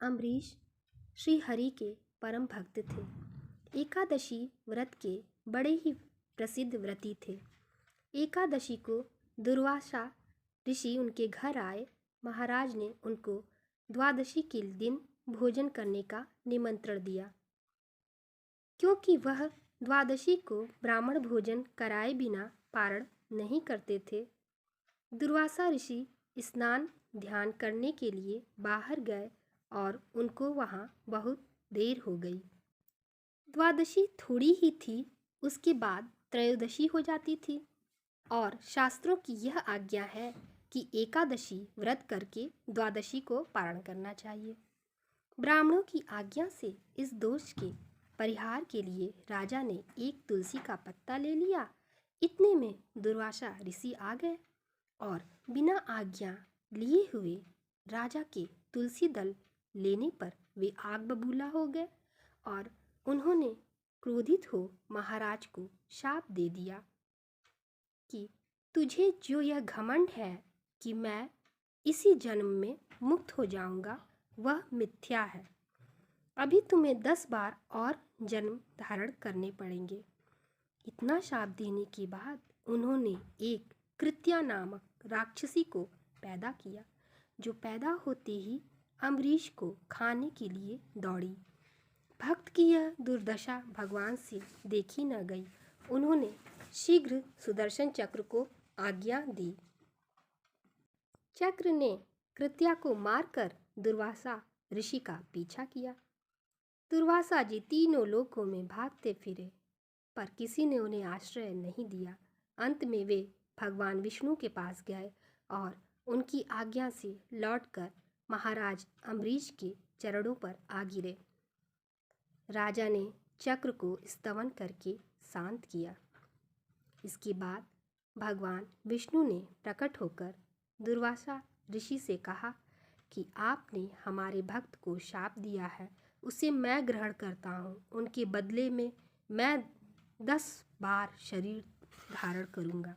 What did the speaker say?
अम्बरीश श्री हरि के परम भक्त थे। एकादशी व्रत के बड़े ही प्रसिद्ध व्रती थे। एकादशी को दुर्वासा ऋषि उनके घर आए। महाराज ने उनको द्वादशी के दिन भोजन करने का निमंत्रण दिया, क्योंकि वह द्वादशी को ब्राह्मण भोजन कराए बिना पारण नहीं करते थे। दुर्वासा ऋषि स्नान ध्यान करने के लिए बाहर गए और उनको वहाँ बहुत देर हो गई। द्वादशी थोड़ी ही थी, उसके बाद त्रयोदशी हो जाती थी और शास्त्रों की यह आज्ञा है कि एकादशी व्रत करके द्वादशी को पारण करना चाहिए। ब्राह्मणों की आज्ञा से इस दोष के परिहार के लिए राजा ने एक तुलसी का पत्ता ले लिया। इतने में दुर्वासा ऋषि आ गए और बिना आज्ञा लिए हुए राजा के तुलसी दल लेने पर वे आग बबूला हो गए और उन्होंने क्रोधित हो महाराज को शाप दे दिया कि तुझे जो यह घमंड है कि मैं इसी जन्म में मुक्त हो जाऊंगा, वह मिथ्या है। अभी तुम्हें 10 बार और जन्म धारण करने पड़ेंगे। इतना शाप देने के बाद उन्होंने एक कृत्या नामक राक्षसी को पैदा किया, जो पैदा होते ही अम्बरीश को खाने के लिए दौड़ी। भक्त की यह दुर्दशा भगवान से देखी न गई। उन्होंने शीघ्र सुदर्शन चक्र को आज्ञा दी। चक्र ने कृत्या को मारकर दुर्वासा ऋषि का पीछा किया। दुर्वासा जी तीनों लोकों में भागते फिरे, पर किसी ने उन्हें आश्रय नहीं दिया। अंत में वे भगवान विष्णु के पास गए और उनकी आज्ञा से लौटकर महाराज अम्बरीश के चरणों पर आ गिरे। राजा ने चक्र को स्तवन करके शांत किया। इसके बाद भगवान विष्णु ने प्रकट होकर दुर्वासा ऋषि से कहा कि आपने हमारे भक्त को शाप दिया है, उसे मैं ग्रहण करता हूँ। उनके बदले में मैं 10 बार शरीर धारण करूँगा।